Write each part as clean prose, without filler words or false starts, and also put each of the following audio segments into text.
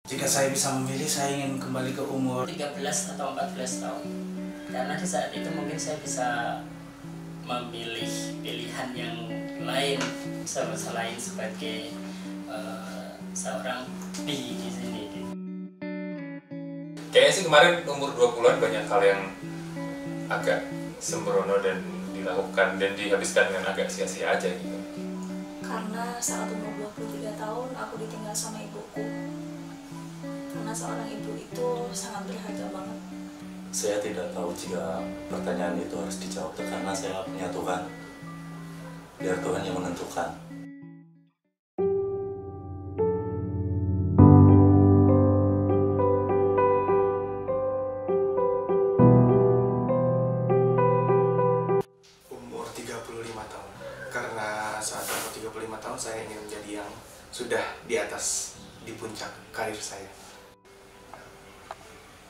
Jika saya bisa memilih, saya ingin kembali ke umur 13 atau 14 tahun. Karena di saat itu mungkin saya bisa memilih pilihan yang lain selain sebagai seorang bi di sini. Kayaknya sih kemarin umur 20-an banyak hal yang agak sembrono dan dilakukan dan dihabiskan dengan agak sia-sia aja gitu. Karena saat umur 23 tahun aku ditinggal sama ibuku. Karena seorang ibu itu sangat berharga banget. Saya tidak tahu jika pertanyaan itu harus dijawab karena saya punya Tuhan. Biar Tuhan yang menentukan. Umur 35 tahun. Karena saat umur 35 tahun saya ingin menjadi yang sudah di atas, di puncak karir saya.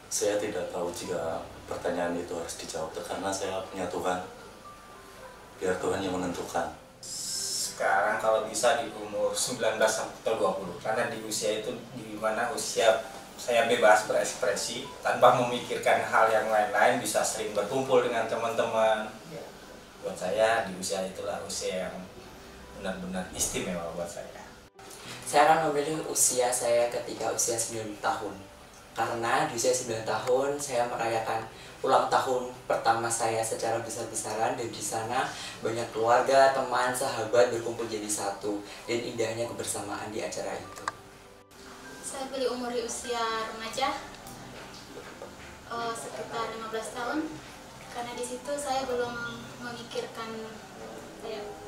Saya tidak tahu jika pertanyaan itu harus dijawab karena saya punya Tuhan. Biar Tuhan yang menentukan. Sekarang kalau bisa di umur 19 atau 20, karena di usia itu di mana usia saya bebas berekspresi tanpa memikirkan hal yang lain-lain, bisa sering berkumpul dengan teman-teman. Buat saya di usia itulah usia yang benar-benar istimewa buat saya. Saya akan memilih usia saya ketika usia 9 tahun. Karena di usia 9 tahun saya merayakan ulang tahun pertama saya secara besar-besaran, dan di sana banyak keluarga, teman, sahabat berkumpul jadi satu, dan indahnya kebersamaan di acara itu. Saya pilih umur di usia remaja, sekitar 15 tahun, karena di situ saya belum memikirkan,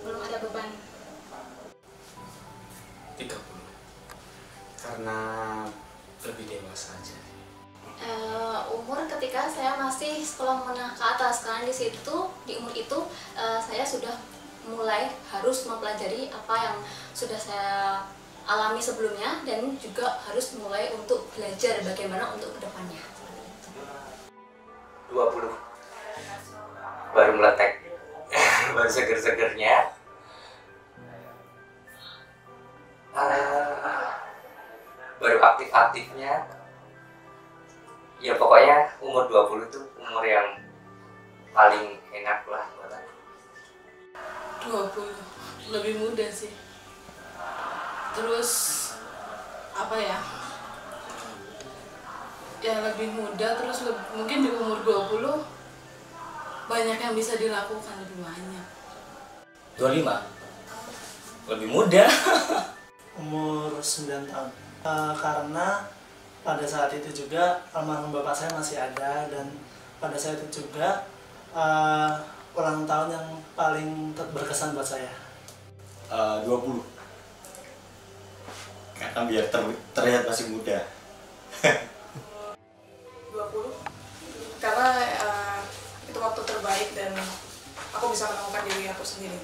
belum ada beban. 30. Karena lebih dewasa aja. Umur ketika saya masih sekolah menengah ke atas, karena di situ di umur itu saya sudah mulai harus mempelajari apa yang sudah saya alami sebelumnya, dan juga harus mulai untuk belajar bagaimana untuk kedepannya. 20. Baru meletek. Baru seger-segernya. Baru aktif-aktifnya. Ya pokoknya umur 20 itu umur yang paling enak lah buat aku. 20, lebih muda sih. Terus apa ya? Ya lebih muda, terus mungkin di umur 20 banyak yang bisa dilakukan, lebih banyak. 25. Lebih muda. Umur 9 tahun. Karena pada saat itu juga almarhum bapak saya masih ada, dan pada saat itu juga ulang tahun yang paling berkesan buat saya. 20. Karena biar terlihat masih muda. 20 karena itu waktu terbaik dan aku bisa menemukan diri aku sendiri,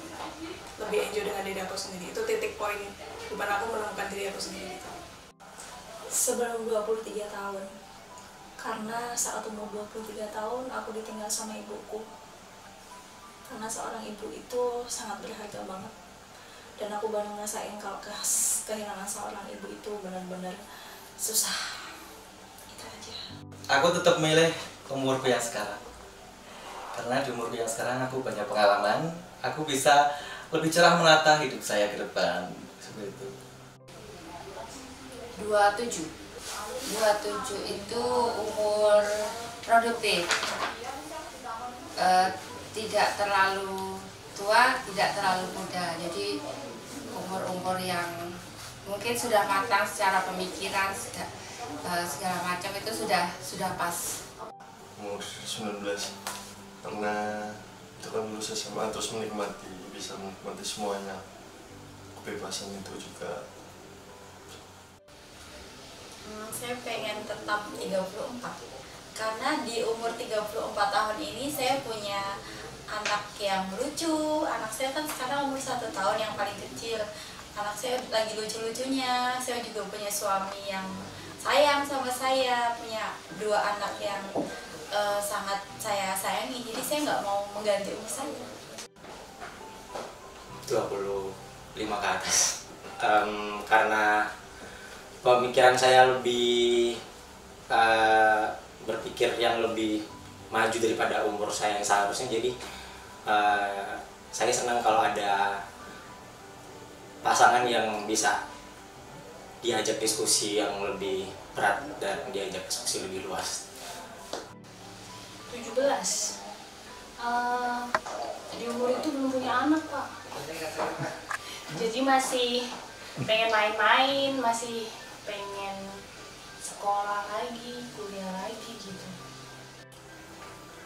lebih enjoy dengan diri aku sendiri. Itu titik poin di mana aku menemukan diri aku sendiri. Sebelum 23 tahun. Karena saat umur 23 tahun aku ditinggal sama ibuku. Karena seorang ibu itu sangat berharga banget. Dan aku baru ngerasain kalau kehilangan seorang ibu itu benar-benar susah. Itu aja. Aku tetap milih umurku yang sekarang. Karena di umurku yang sekarang aku banyak pengalaman, aku bisa lebih cerah menata hidup saya ke depan. Seperti itu. 27 itu umur produktif, tidak terlalu tua, tidak terlalu muda. Jadi umur-umur yang mungkin sudah matang secara pemikiran, segala macam itu sudah pas. Umur 19, karena itu kan lulus SMA terus bisa menikmati semuanya, kebebasan itu juga. Saya pengen tetap 34, karena di umur 34 tahun ini saya punya anak yang lucu. Anak saya kan sekarang umur 1 tahun, yang paling kecil. Anak saya lagi lucu-lucunya. Saya juga punya suami yang sayang sama saya, punya 2 anak yang sangat saya sayangi. Jadi saya nggak mau mengganti umur saya. 25 ke atas. Karena pemikiran saya lebih berpikir yang lebih maju daripada umur saya yang seharusnya. Jadi saya senang kalau ada pasangan yang bisa diajak diskusi yang lebih berat dan diajak diskusi lebih luas. 17. Di umur itu belum punya anak, Pak. Jadi masih pengen main-main, masih pengen sekolah lagi, kuliah lagi gitu.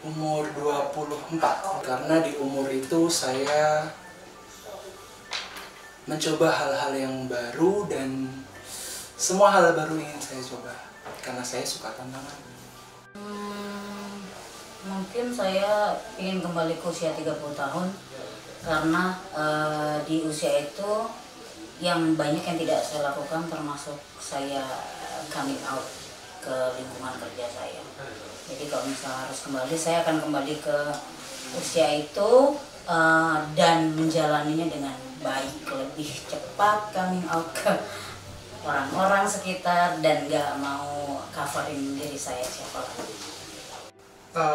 Umur 24, karena di umur itu saya mencoba hal-hal yang baru dan semua hal baru ingin saya coba karena saya suka tantangan. Mungkin saya ingin kembali ke usia 30 tahun karena di usia itu yang banyak yang tidak saya lakukan, termasuk saya coming out ke lingkungan kerja saya. Jadi kalau misalnya harus kembali, saya akan kembali ke usia itu dan menjalaninya dengan baik, lebih cepat coming out ke orang-orang sekitar dan gak mau coverin diri saya siapa lagi.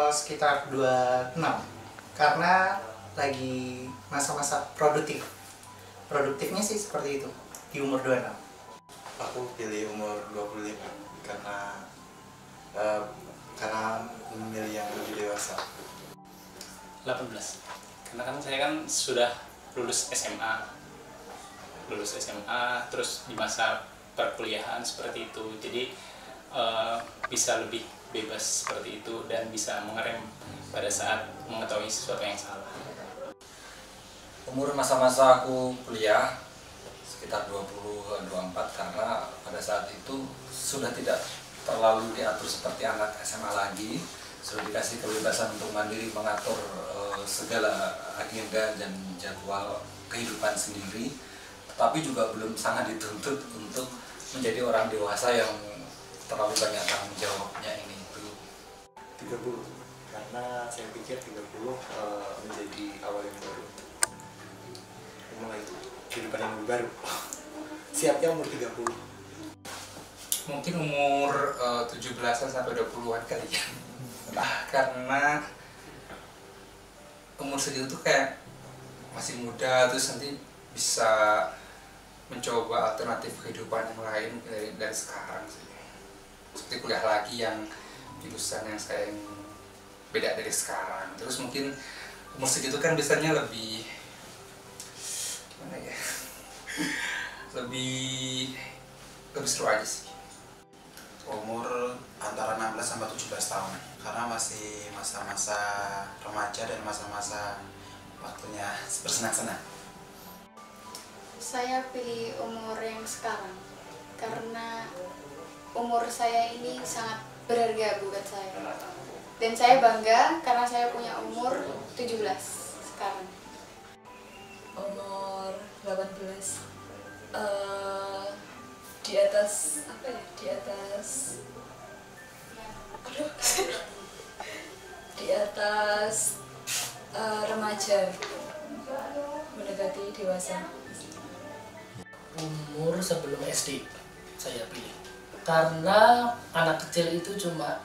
Sekitar 26, karena lagi masa-masa produktifnya sih seperti itu di umur 26. Aku pilih umur 25 karena memilih yang lebih dewasa. 18, karena kan saya kan sudah lulus SMA, terus di masa perkuliahan seperti itu, jadi bisa lebih bebas seperti itu dan bisa mengerem pada saat mengetahui sesuatu yang salah. Umur masa-masa aku kuliah sekitar 20-24, karena pada saat itu sudah tidak terlalu diatur seperti anak SMA lagi, sudah dikasih kebebasan untuk mandiri mengatur segala agenda dan jadwal kehidupan sendiri, tetapi juga belum sangat dituntut untuk menjadi orang dewasa yang terlalu banyak tanggung jawabnya ini. 30, karena saya pikir 30 menjadi awal yang baru, mulai kehidupan yang baru. Siapnya umur 30. Mungkin umur 17-an sampai 20-an kali ya. Karena umur segitu tuh kayak masih muda, terus nanti bisa mencoba alternatif kehidupan yang lain dari sekarang sih. Seperti kuliah lagi yang jurusan yang saya beda dari sekarang. Terus mungkin umur segitu kan biasanya lebih gimana ya, lebih seru aja sih. Umur antara 16 sampai 17 tahun, karena masih masa-masa remaja dan masa-masa waktunya bersenang-senang. Saya pilih umur yang sekarang karena umur saya ini sangat berharga buat saya, dan saya bangga karena saya punya umur 17 sekarang. Umur 18, di atas remaja mendekati dewasa. Umur sebelum SD saya pilih karena anak kecil itu cuma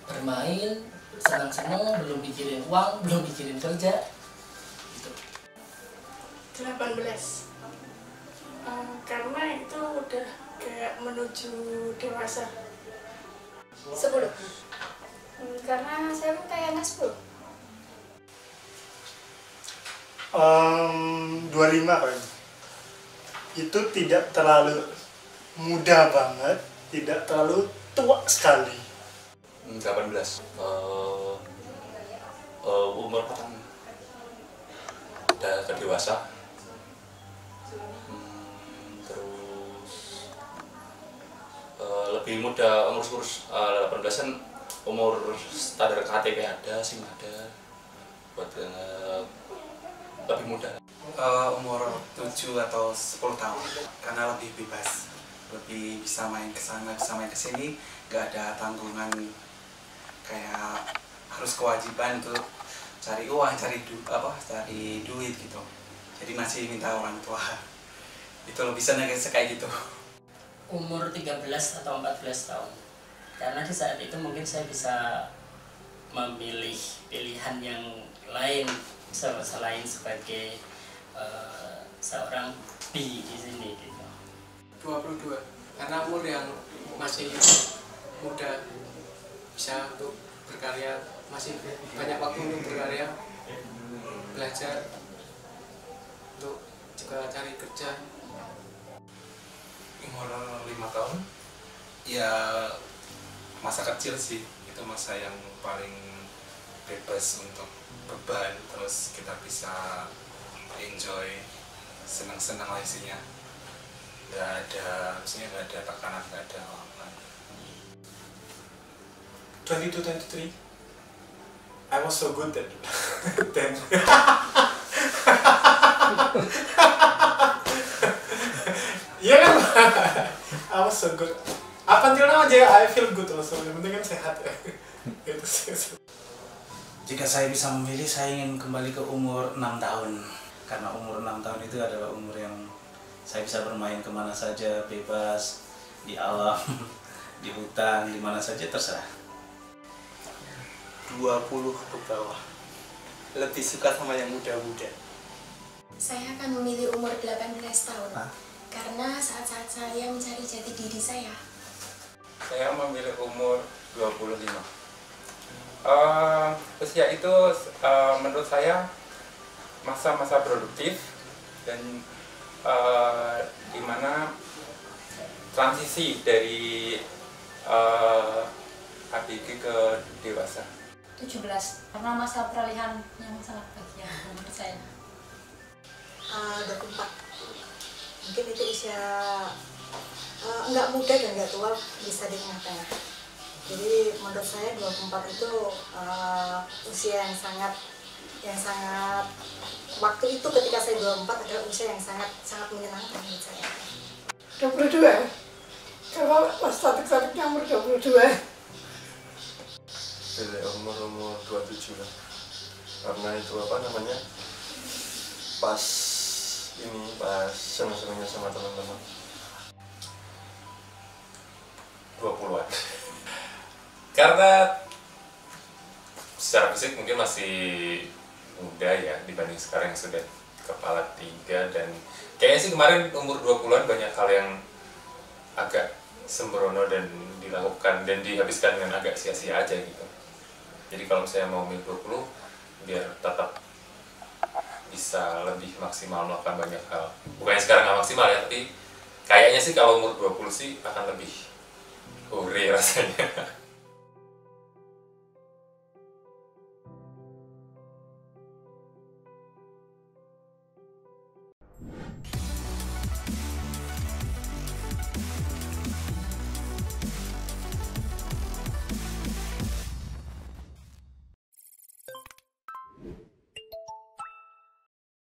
bermain, senang-senang, belum mikirin uang, belum mikirin kerja gitu. 18, karena itu udah kayak menuju dewasa. 10, karena saya pun kayak anak 10. 25 kayaknya. Itu tidak terlalu muda banget, tidak terlalu tua sekali. 18. Umur kan udah dewasa. Terus lebih muda, umur 18 kan umur standar KTP ada, SIM ada, buat lebih muda. Umur 7 atau 10 tahun, karena lebih bebas, lebih bisa main kesana, bisa main kesini, gak ada tanggungan kayak harus kewajiban untuk cari uang, cari duit gitu. Jadi masih minta orang tua. Itu lebih senang kayak gitu. umur 13 atau 14 tahun. Karena di saat itu mungkin saya bisa memilih pilihan yang lain selain sebagai seorang bi di sini gitu. 22, karena umur yang masih muda, bisa untuk berkarya, masih banyak waktu untuk berkarya, belajar, untuk juga cari kerja. Umur 5 tahun ya masa kecil sih, itu masa yang paling bebas untuk beban, terus kita bisa enjoy, senang-senang lah isinya, nggak ada, maksudnya nggak ada tekanan, nggak ada apa-apa. 22-23 I was so good then. Iya kan? I was so good. Up until now aja I feel good also. Yang penting kan sehat ya. Itu sih. Jika saya bisa memilih, saya ingin kembali ke umur 6 tahun. Karena umur 6 tahun itu adalah umur yang saya bisa bermain kemana saja, bebas, di alam, di hutan, di mana saja terserah. 20 ke bawah. Lebih suka sama yang muda-muda. Saya akan memilih umur 18 tahun. Karena saat-saat saya mencari jati diri saya. Saya memilih umur 25. Usia itu menurut saya masa-masa produktif dan dimana transisi dari ABG ke dewasa. 17, karena masa peralihan yang sangat bahagia menurut saya. 24. Mungkin itu usia nggak muda dan nggak tua, bisa di tengah-tengah. Jadi menurut saya 24 itu usia yang sangat waktu itu ketika saya 24 adalah usia yang sangat menyenangkan menurut saya. 22. Kalau pas statik-statiknya umur 22. Pilih umur 27 lah, karena itu apa namanya, pas senang-senangnya sama teman-teman. 20-an. Karena secara fisik mungkin masih muda ya dibanding sekarang yang sudah kepala 3, dan kayaknya sih kemarin umur 20-an banyak hal yang agak sembrono dan dilakukan dan dihabiskan dengan agak sia-sia aja gitu. Jadi kalau saya mau milih 20 biar tetap bisa lebih maksimal melakukan banyak hal. Bukannya sekarang nggak maksimal ya, tapi kayaknya sih kalau umur 20 sih akan lebih hore rasanya.